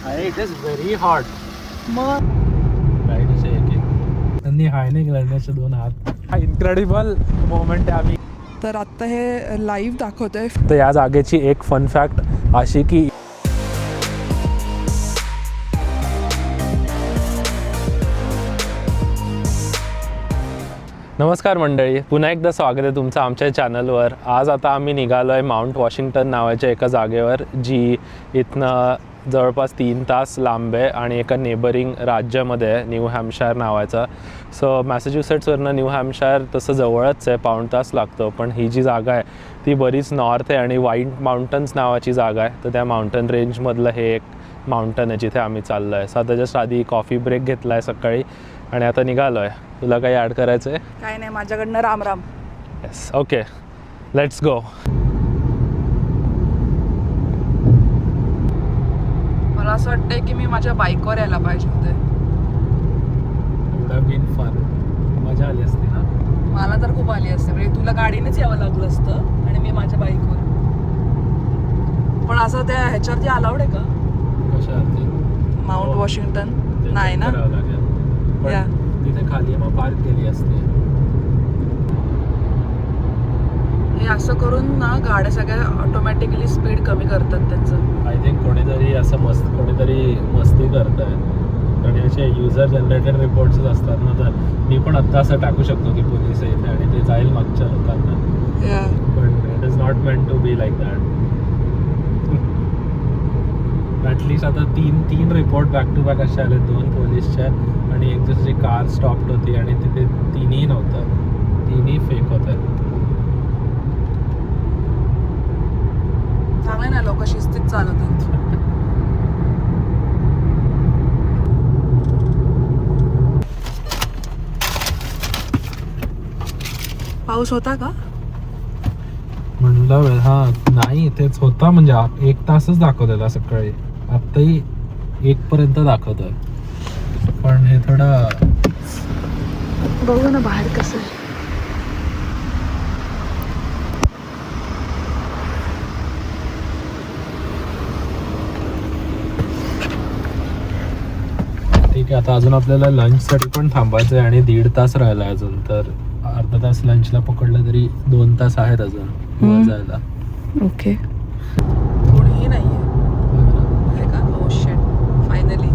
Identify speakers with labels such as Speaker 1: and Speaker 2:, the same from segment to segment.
Speaker 1: It is very hot.
Speaker 2: मग
Speaker 1: right असे एक त्यांनी हाय नाही करण्याचे 2 हात. हा इनक्रेडिबल मोमेंट आहे. आम्ही
Speaker 2: तर आत्ता हे लाईव्ह दाखवतोय.
Speaker 1: तर या जागेची एक फन फॅक्ट अशी की नमस्कार मंडळी, पुन्हा एकदा स्वागत आहे तुमचं आमच्या चॅनलवर. आज आता आम्ही निघालो आहे माउंट वॉशिंग्टन नावाच्या एका जागेवर, जी इथनं जवळपास 3 तास लांब आहे आणि एका नेबरिंग राज्यामध्ये आहे, न्यू हॅम्पशायर नावाचा. सो मॅसेच्युसेट्सवरनं न्यू हॅम्पशायर तसं जवळच आहे, पाऊण तास लागतो. पण ही जी जागा आहे ती बरीच नॉर्थ आहे आणि व्हाईट माउंटन्स नावाची जागा आहे. तर त्या माउंटन रेंजमधलं हे एक माउंटन आहे जिथे आम्ही चाललो आहे. सो आता जस्ट आधी कॉफी ब्रेक घेतला आहे सकाळी आणि आता निघालो आहे. तुला काही ॲड करायचं आहे?
Speaker 2: काय नाही, माझ्याकडनं Ram Ram.
Speaker 1: Yes, okay, let's go.
Speaker 2: मला असं वाटतंय की मी माझ्या बाईकवर यायला पाहिजे होते.
Speaker 1: Would have been fun. मजा आली असती ना.
Speaker 2: मला तर खूप आली असते, म्हणजे तुला गाडीनेच यावं लागलं असतं आणि मी माझ्या बाईकवर. पण असं त्या ह्याच्यावरती अलाउड आहे का
Speaker 1: कशावरती?
Speaker 2: Mount Washington? नाही ना. या.
Speaker 1: तिथे खाली मग पार्क केली असते.
Speaker 2: हे असं करून ना गाड्या सगळ्या ऑटोमॅटिकली स्पीड कमी करतात त्यांचं.
Speaker 1: आय थिंक कोणीतरी असं कोणीतरी मस्ती करत आहे आणि असे युजर जनरेटेड रिपोर्ट्सच असतात ना. तर मी पण आत्ता असं टाकू शकतो की पोलीस येते आणि ते जाईल मागच्या लोकांना. पण it is not meant to be like that. At least आता तीन रिपोर्ट बॅक टू बॅक असे आले, 2 पोलीसच्या आणि एक जशी कार स्टॉप्ड होती आणि तिथे 3ही नव्हतं, 3ही फेक होतं.
Speaker 2: चांगलं ना, लोक शिस्तीत चालवतात. पाऊस होता का?
Speaker 1: म्हणलं हा नाही, तेच होता. म्हणजे 1 तासच दाखवलेला सकाळी, आत्ताही 1 पर्यंत दाखवतोय. पण हे थोडं
Speaker 2: बघू ना बाहेर कसं आहे.
Speaker 1: ठीक आहे. आता अजून आपल्याला लंचसाठी पण थांबायचं आहे आणि 1.5 तास राहिला अजून. तर अर्धा तास लंचला पकडलं तरी 2 तास आहेत अजून वर जायला.
Speaker 2: ओके. कोणीही नाही आहे का? Oh shit, finally.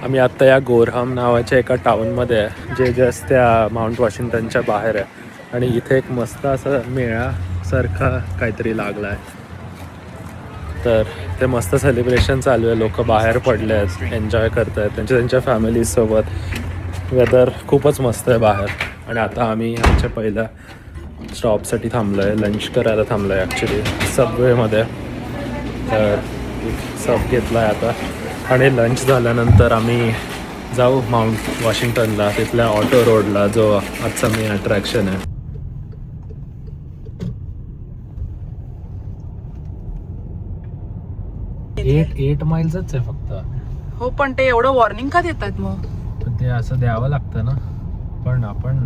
Speaker 1: आम्ही आत्ता या गोरहाम नावाच्या एका टाऊनमध्ये आहे, जे जस्ट त्या माउंट वॉशिंग्टनच्या बाहेर आहे. आणि इथे एक मस्त असं मेळासारखा काहीतरी लागला आहे. तर ते मस्त सेलिब्रेशन चालू आहे. लोक बाहेर पडले आहेत, एन्जॉय करत आहेत त्यांच्या फॅमिलीजसोबत. वेदर खूपच मस्त आहे बाहेर. आणि आता आम्ही आमच्या पहिल्या स्टॉपसाठी थांबलो आहे, लंच करायला थांबलो आहे ॲक्च्युली सबवेमध्ये. तर सब घेतला आहे आता आणि लंच झाल्यानंतर आम्ही जाऊ माउंट वॉशिंग्टनला, तिथल्या ऑटो रोडला, जो आजचा मेन अट्रॅक्शन आहे. 8 माइल्सच आहे फक्त.
Speaker 2: हो, पण ते एवढं वॉर्निंग का देतात मग?
Speaker 1: पण ते असं द्यावं लागतं ना. पण आपण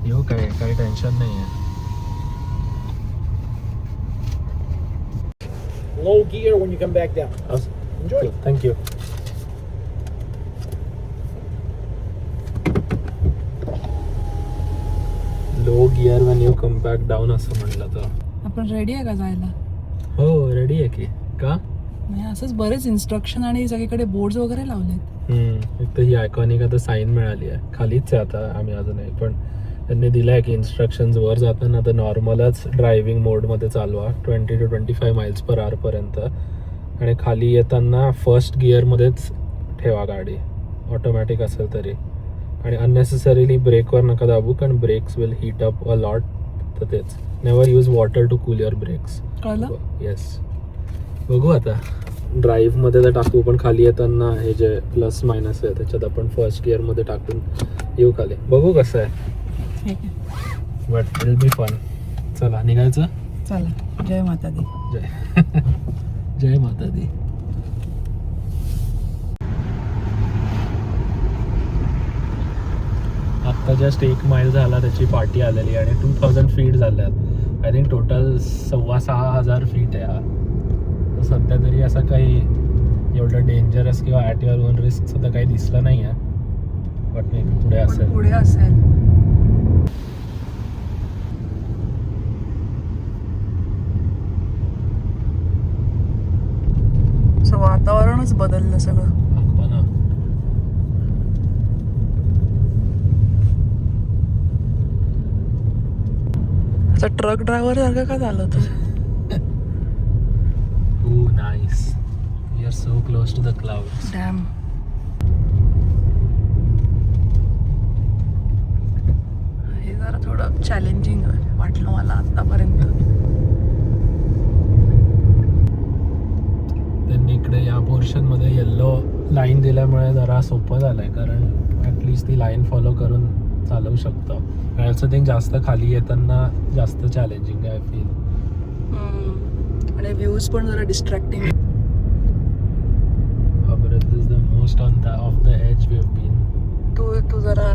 Speaker 1: येऊ, काही टेन्शन नाही आहे.
Speaker 3: Low gear when you come back down. Enjoy.
Speaker 1: Thank you. Low gear when you come back down असं म्हणलं तर.
Speaker 2: आपण रेडी आहे का जायला?
Speaker 1: हो, रेडी आहे की. का?
Speaker 2: नाही, असंच बरेच इन्स्ट्रक्शन आणि सगळीकडे बोर्ड्स वगैरे लावलेत.
Speaker 1: एक तर ही आयकॉनिक आता साईन मिळाली आहे. खालीच आहे आता आम्ही अजूनही, पण त्यांनी दिलं आहे की इन्स्ट्रक्शन्स वर जाताना तर नॉर्मलच ड्रायव्हिंग मोडमध्ये चालवा 20 to 25 miles per hour पर्यंत. आणि खाली येताना फर्स्ट गिअरमध्येच ठेवा गाडी, ऑटोमॅटिक असेल तरी. आणि अननेसेसरीली ब्रेकवर नका दाबू, कारण brakes will heat up a lot. तर तेच, never use water to cool your brakes.
Speaker 2: कळलं?
Speaker 1: येस. बघू आता ड्राईव्हमध्ये तर टाकू, पण खाली येताना हे जे प्लस मायनस आहे त्याच्यात आपण फर्स्ट गिअरमध्ये टाकून येऊ खाली. बघू कसं आहे, but it will be fun. चला निघायचं.
Speaker 2: चला, जय माता दी.
Speaker 1: जय जय माता दी. जस्ट 1 मैल झाला त्याची पार्टी आलेली आणि 2000 फीट झाल्यात. आय थिंक टोटल 5,500 फीट आहे हा. तर सध्या तरी असं काही एवढं डेंजरस किंवा ॲट युअर ओन रिस्क सुद्धा काही दिसलं नाही आहे. बट मे बी पुढे
Speaker 2: पण
Speaker 1: असेल.
Speaker 2: पुढे असेल. वातावरणच बदललं सगळं.
Speaker 1: दाखवा ना.
Speaker 2: आता ट्रक ड्रायव्हर सारखं का झालं तू?
Speaker 1: Oh, nice. We are so close to the clouds.
Speaker 2: Dam. हे जरा थोडं चॅलेंजिंग वाटलं मला आतापर्यंत.
Speaker 1: त्यांनी इकडे या पोर्शनमध्ये येल्लो लाईन दिल्यामुळे जरा सोपं झालं आहे, कारण ॲटलिस्ट ती लाईन फॉलो करून चालवू शकतो. आय ऑल्सो थिंक जास्त खाली येताना जास्त चॅलेंजिंग आहे आय फील.
Speaker 2: आणि व्ह्यूज पण जरा distracting.
Speaker 1: This is the most on the off the edge we have been.
Speaker 2: तू जरा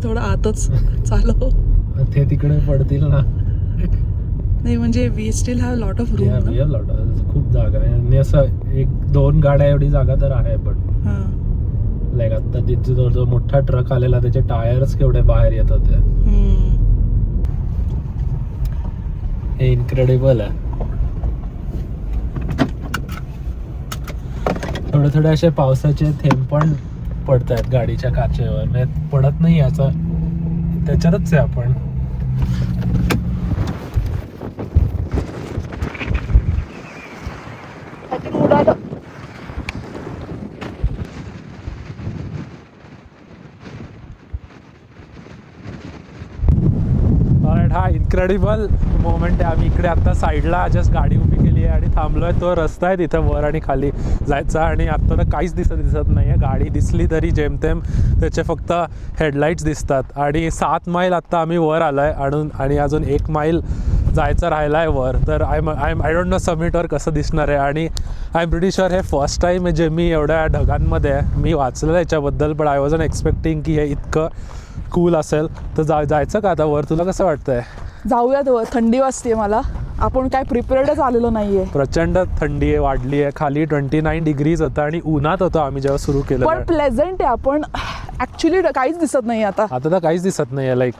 Speaker 2: थोडं आतच चालव.
Speaker 1: ते तिकडे पडतील ना.
Speaker 2: नाही म्हणजे we still have lot of room.
Speaker 1: खूप जागा आहे आणि असं 1-2 गाड्या एवढी जागा तर आहे. पण लाईक आता तिथे जो मोठा ट्रक आलेला त्याचे टायर्स केवढे बाहेर येत होते. हे इनक्रेडिबल आहे. थोडे असे पावसाचे थेंब पण पडत आहेत गाडीच्या काचेवर. म्हणजे पडत नाही याचं त्याच्यातच आहे आपण. हा इनक्रेडिबल मोमेंट आहे. आम्ही इकडे आता साईडला जस्ट गाडी उभी केली आहे आणि थांबलोय. तो रस्ता आहे तिथं वर आणि खाली जायचा आणि आता तर काहीच दिसत नाही आहे. गाडी दिसली तरी जेमतेम त्याचे फक्त हेडलाईट्स दिसतात. आणि 7 मैल आत्ता आम्ही वर आलो आहे आणि अजून 1 मैल जायचं राहिलं आहे वर. तर आय डोंट नो समिटवर कसं दिसणार आहे. आणि आय एम प्रिटी शुअर हे फर्स्ट टाईम आहे जे मी एवढ्या ढगांमध्ये मी वाचलेलं याच्याबद्दल. पण आय वॉजंट एक्सपेक्टिंग की हे इतकं कूल असेल. तर जायचं का आता वर? तुला कसं वाटतंय?
Speaker 2: जाऊयात वर. थंडी वाजते मला. आपण काय प्रिपेअर्डच आलेलो नाहीये.
Speaker 1: प्रचंड थंडी आहे, वाढली आहे. खाली 29 डिग्रीज होतं आणि उन्हात होतं आम्ही जेव्हा सुरू केलं.
Speaker 2: पण प्लेझंट आहे. आपण ऍक्च्युली काहीच दिसत नाही आता
Speaker 1: तर काहीच दिसत नाही आहे. लाईक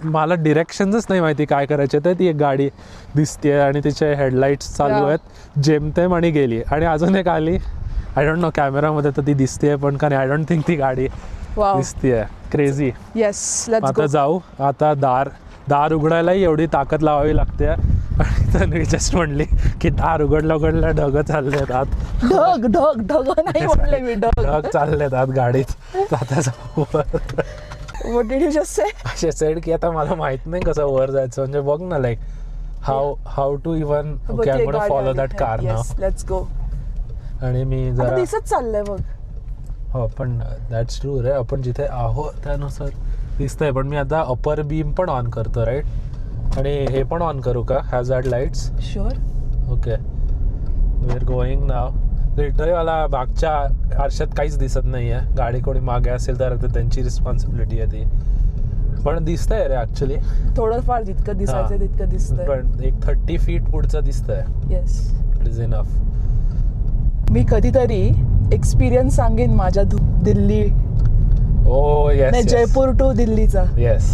Speaker 1: मला डिरेक्शन्सच नाही माहिती काय करायचे. तर ती एक गाडी दिसते आणि तिचे हेडलाईट्स चालू आहेत जेमतेम आणि गेली. आणि अजून एक आली. आय डोंट नो कॅमेरामध्ये तर ती दिसते पण का नाही आय डोंट थिंक ती गाडी दिसते. क्रेझी.
Speaker 2: येस
Speaker 1: आता जाऊ. आता दार उघडायलाही एवढी ताकद लावावी लागते. आणि तन्वी जस्ट म्हणली की दार उघडल्या ढग चाललेत आत.
Speaker 2: ढग नाही म्हणले मी.
Speaker 1: ढग चाललेत आत गाडीत. आता जाऊ.
Speaker 2: What did you just say?
Speaker 1: असे सेड की आता मला माहित नाही कसं वर जायचं. म्हणजे बघ ना like how to even okay I am gonna follow that car now.
Speaker 2: Let's go.
Speaker 1: आणि मी जरा
Speaker 2: दिसत चाललंय बघ.
Speaker 1: हो पण दॅट्स ट्रू रे. आपण जिथे आहोत त्यानुसार दिसतंय. पण मी आता अपर बीम पण ऑन करतो राईट. आणि हे पण ऑन करू का hazard lights?
Speaker 2: Sure.
Speaker 1: Okay we are going now. Literally मला मागच्या आरशात काहीच दिसत नाही आहे. गाडी कोणी मागे असेल तर त्यांची रिस्पॉन्सिबिलिटी आहे ती. पण दिसतंय रे ॲक्च्युली.
Speaker 2: थोडंफार जितकं दिसायचं तितकं दिसतंय.
Speaker 1: पण एक 30 फीट पुढचं दिसतंय.
Speaker 2: Yes
Speaker 1: it is enough.
Speaker 2: मी कधीतरी एक्सपिरियन्स सांगेन माझ्या Delhi.
Speaker 1: Oh yes.
Speaker 2: Jaipur to दिल्लीचा.
Speaker 1: येस.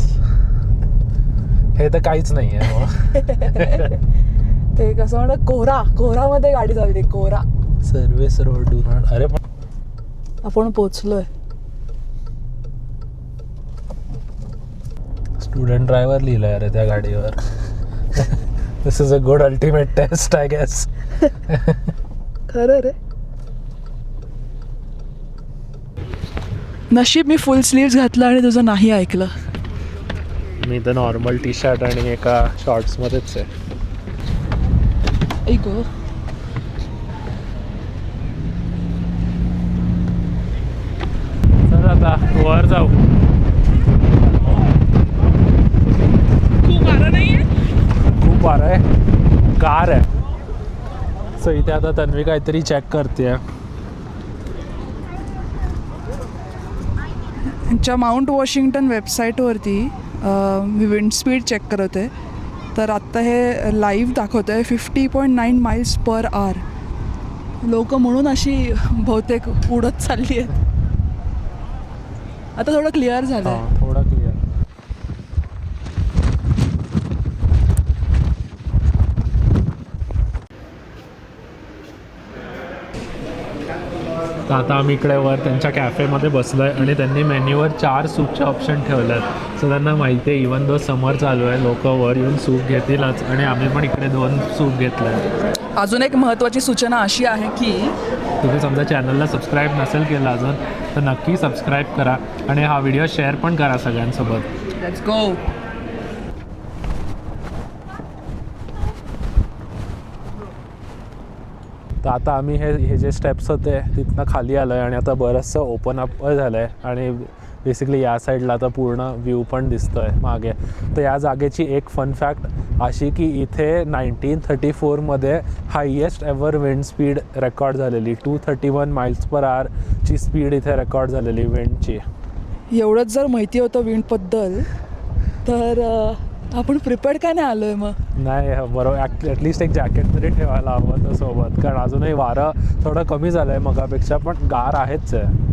Speaker 1: हे तर काहीच नाही आहे.
Speaker 2: ते कसं म्हणत कोहरामध्ये गाडी चालली. कोहरा.
Speaker 1: Service road do not. अरे पण
Speaker 2: आपण पोचलोय.
Speaker 1: स्टुडंट ड्रायव्हर लिहिलंय अरे त्या गाडीवर. This is a good ultimate test I guess.
Speaker 2: खरं रे. नशीब मी फुल स्लीव्स घातलं आणि तुझं नाही ऐकलं.
Speaker 1: मी तर नॉर्मल टी शर्ट आणि एका शॉर्ट्समध्येच आहे.
Speaker 2: ऐको
Speaker 1: चल आता वर जाऊ.
Speaker 2: खूप वारं नाहीये.
Speaker 1: खूप वारं आहे. कार आहे. सो इथे आता तन्वी काहीतरी चेक करते.
Speaker 2: ह्यांच्या माउंट वॉशिंग्टन वेबसाईटवरती मी विंड स्पीड चेक करत आहे, तर आत्ता हे लाईव्ह दाखवतं आहे 50.9 माइल्स पर आवर. लोक म्हणून अशी बहुतेक उडत चालली आहेत. आता थोडं क्लिअर झालं आहे.
Speaker 1: हां थोडा क्लिअर. तर आता आम्ही इकडे वर त्यांच्या कॅफेमध्ये बसलो आहे आणि त्यांनी मेन्यूवर 4 सूपचे ऑप्शन ठेवले आहेत. सो त्यांना माहिती आहे इवन दो समर चालू आहे लोक वर येऊन सूप घेतीलच आणि आम्ही पण इकडे 2 सूप घेतले आहेत.
Speaker 2: अजून एक महत्त्वाची सूचना अशी आहे की
Speaker 1: तुम्ही समजा चॅनलला सबस्क्राईब नसेल केलं अजून तर नक्की सबस्क्राईब करा आणि हा व्हिडिओ शेअर पण करा सगळ्यांसोबत.
Speaker 2: Let's go.
Speaker 1: तर आता आम्ही हे जे स्टेप्स होते तिथनं खाली आलो आहे आणि आता बरंचसं ओपन अप झालं आहे आणि बेसिकली या साईडला आता पूर्ण व्ह्यू पण दिसतो आहे मागे. तर या जागेची एक फन फॅक्ट अशी की इथे 1934मध्ये highest ever wind speed record झालेली 231 माइल्स पर आवरची स्पीड इथे रेकॉर्ड झालेली विंडची.
Speaker 2: एवढंच जर माहिती होतं विंडबद्दल तर आपण प्रिपेअर्ड का नाही आलो आहे मग?
Speaker 1: नाही बरोबर ॲटलिस्ट एक जॅकेट तरी ठेवायला हवं होतं सोबत, कारण अजूनही वारं थोडं कमी झालं आहे मगापेक्षा पण गार आहेच आहे.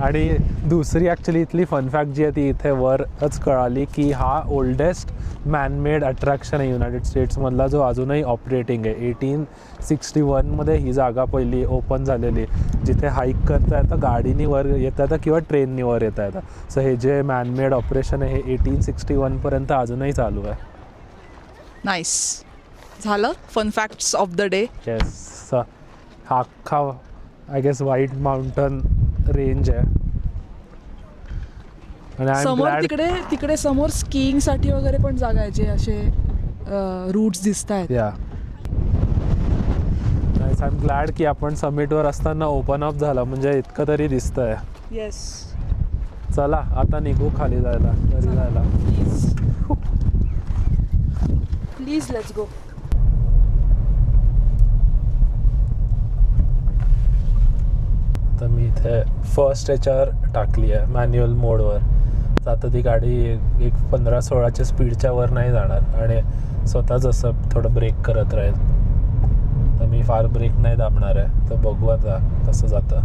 Speaker 1: आणि दुसरी ॲक्च्युली इथली फन फॅक्ट जी आहे ती इथे वरच कळाली की हा ओल्डेस्ट मॅनमेड अट्रॅक्शन आहे युनायटेड स्टेट्समधला जो अजूनही ऑपरेटिंग आहे. 1861मध्ये ही जागा पहिली ओपन झालेली जिथे हाईक करता येतं, गाडीनी वर येता येतं किंवा ट्रेननी वर येता येतं. सो हे जे मॅनमेड ऑपरेशन आहे हे 1861पर्यंत अजूनही चालू आहे.
Speaker 2: नाईस. झालं fun facts of the day.
Speaker 1: Yes. हा अख्खा I guess white mountain range आहे आणि आय एम
Speaker 2: समोर
Speaker 1: ग्लॅड
Speaker 2: तिकडे समोर स्कीइंग साठी वगैरे पण जागा आहे जे असे रूट्स दिसत आहेत.
Speaker 1: या आय एम ग्लॅड की आपण समिटवर असताना ओपन अप झाला म्हणजे इतकं तरी दिसतंय.
Speaker 2: येस.
Speaker 1: चला आता निघू खाली जायला घरी जायला.
Speaker 2: Please let's go.
Speaker 1: तर मी इथे फर्स्ट याच्यावर टाकली आहे मॅन्युअल मोडवर. तर आता ती गाडी एक 15-16च्या स्पीडच्या वर नाही जाणार आणि स्वतःच असं थोडं ब्रेक करत राहील. तर मी फार ब्रेक नाही दाबणार आहे. तर बघू आता कसं जातं.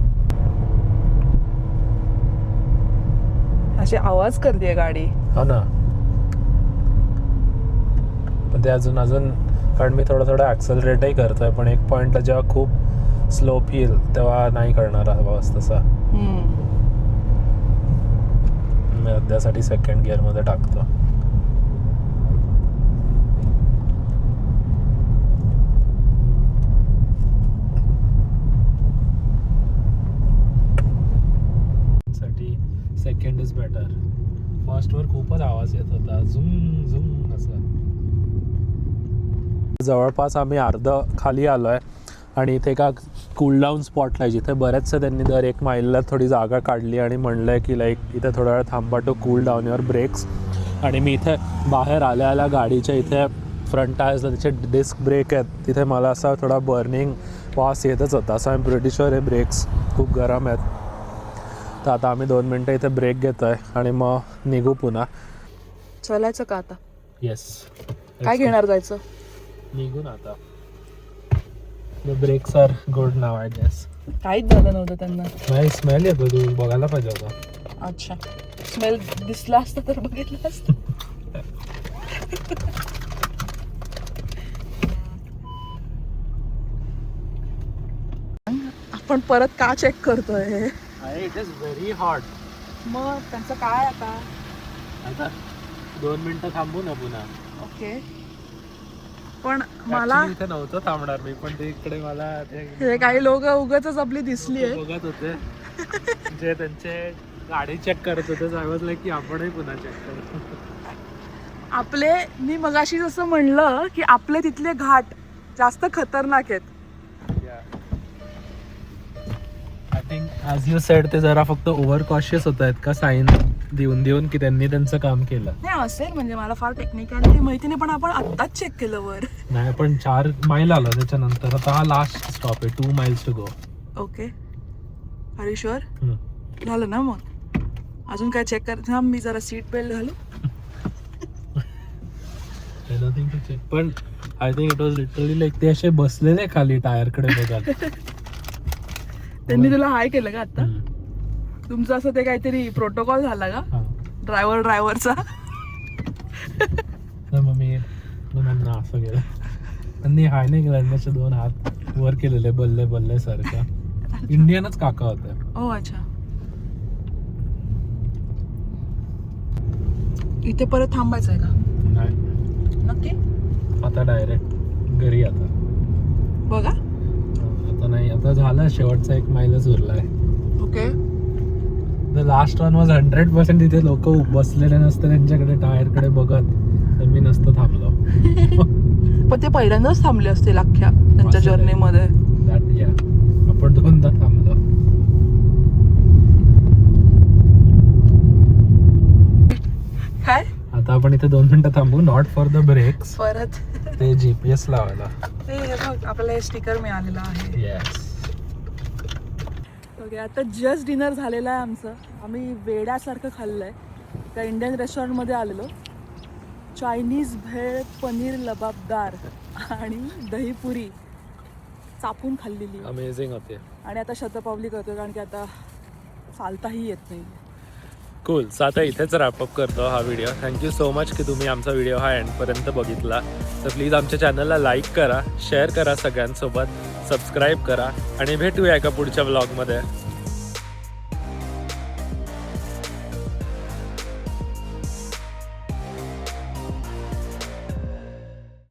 Speaker 2: अशी आवाज करते गाडी.
Speaker 1: हो ना. पण ते अजून कारण मी थोडं ॲक्सेलरेटही करतो आहे पण एक पॉईंटला जेव्हा खूप स्लोप येईल तेव्हा नाही करणार आवाज तसा. मी त्यासाठी सेकंड गिअरमध्ये टाकतो. साठी सेकंड इज बेटर. फर्स्टवर खूपच आवाज येत होता झुम झुम असं. जवळपास आम्ही अर्ध खाली आलो आहे आणि इथे एका कूलडाऊन स्पॉटला आहे जिथे बरेचसे त्यांनी दर 1 माईलला थोडी जागा काढली आणि म्हणलं आहे की लाईक इथे थोडा वेळ थांबा to cool down your brakes. आणि मी इथे बाहेर आल्या गाडीच्या इथे फ्रंट टायर्सला त्याचे डिस्क ब्रेक आहेत तिथे मला असा थोडा बर्निंग वास येतच होता. असं आय एम प्रिटी शुअर हे ब्रेक्स खूप गरम आहेत. तर आता आम्ही 2 मिनटं इथे ब्रेक घेतो आहे आणि मग निघू पुन्हा.
Speaker 2: चलायचं का आता?
Speaker 1: येस.
Speaker 2: काय घेणार जायचं?
Speaker 1: निघून आता. The brakes are good now I guess.
Speaker 2: काहीच झालं नव्हतं त्यांना.
Speaker 1: नाही स्मेल येतो तू बघायला पाहिजे होता.
Speaker 2: अच्छा. स्मेल दिसला असतं तर बघितलं असतं. आपण परत का चेक करतोय?
Speaker 1: It is very hot.
Speaker 2: मग त्यांचं काय आता?
Speaker 1: आता 2 मिनिटं थांबू ना पुन्हा.
Speaker 2: ओके. पण मला
Speaker 1: Actually इथे नव्हतं थांबणार मी पण ते इकडे मला
Speaker 2: हे काही लोक उगाचच आपली दिसली आहे.
Speaker 1: बघत होते जे त्यांचे गाडी चेक करत होते. आय वाज लाईक की आपणही पुन्हा चेक करू.
Speaker 2: आपले मी मगाशी जसं म्हणलं की आपले तिथले घाट जास्त खतरनाक आहेत.
Speaker 1: I think as you sed ते जरा फक्त ओव्हर कॉशियस होत आहेत का साईन देऊन की त्यांनी त्यांचं काम केलं.
Speaker 2: नाही असेल म्हणजे मला फार टेक्निकॅलिटी माहिती नाही पण आपण आत्ताच चेक केलं वर.
Speaker 1: नाही पण 4 माईल आलं त्याच्यानंतर. आता हा लास्ट स्टॉप आहे 2 miles to go.
Speaker 2: Okay. Are you sure? झालं ना मग अजून काय चेक कर थांब, मी जरा सीट बेल्ट घालू.
Speaker 1: पण I think it was literally like ते असे बसलेले खाली टायर कडे बघत.
Speaker 2: त्यांनी तुला हाय केलं का आता? तुमचं असं ते काहीतरी प्रोटोकॉल झाला का ड्रायव्हरचा?
Speaker 1: मग मी त्यांना असं केलं, त्यांनी हाय नाही केलं, त्यांचे 2 हात वर केलेले बल्ले बल्ले सारखं. इंडियनच काका होते.
Speaker 2: ओ अच्छा. इथे परत थांबायचं आहे का?
Speaker 1: नाही,
Speaker 2: नक्की
Speaker 1: आता डायरेक्ट घरी. आता
Speaker 2: बघा.
Speaker 1: आता नाही, आता झालं, शेवटचा 1 माईलच उरलाय.
Speaker 2: Okay.
Speaker 1: The last one was 100%. तिथे लोक बसलेले नसते त्यांच्याकडे टायरकडे बघत, तर मी नसतं थांबलो.
Speaker 2: पण ते पहिल्यांदाच थांबले असतील अख्ख्या त्यांच्या जर्नीमध्ये.
Speaker 1: आपण 2दा थांबलो.
Speaker 2: काय
Speaker 1: आता आपण इथे 2 मिनिटं थांबू, नॉट फॉर द ब्रेक्स,
Speaker 2: परत
Speaker 1: ते GPS लावायला.
Speaker 2: ते हे बघ आपल्याला हे स्टिकर मिळालेलं आहे.
Speaker 1: येस.
Speaker 2: ओके, आता जस्ट डिनर झालेलं आहे आमचं. आम्ही वेड्यासारखं खाल्लं आहे. त्या इंडियन रेस्टॉरंटमध्ये आलेलो. चायनीज भेळ, पनीर लबाबदार आणि दहीपुरी चापून खाल्लेली.
Speaker 1: अमेझिंग होते.
Speaker 2: आणि आता शतपावली करतो, कारण की आता चालताही येत नाही.
Speaker 1: कूल. सो आता इथेच रॅपअप करतो हा व्हिडिओ. थँक्यू सो मच की तुम्ही आमचा व्हिडिओ हा एंडपर्यंत बघितला. तर प्लीज आमच्या चॅनलला लाईक करा, शेअर करा सगळ्यांसोबत, सबस्क्राईब करा आणि भेटूया एका पुढच्या व्लॉगमध्ये.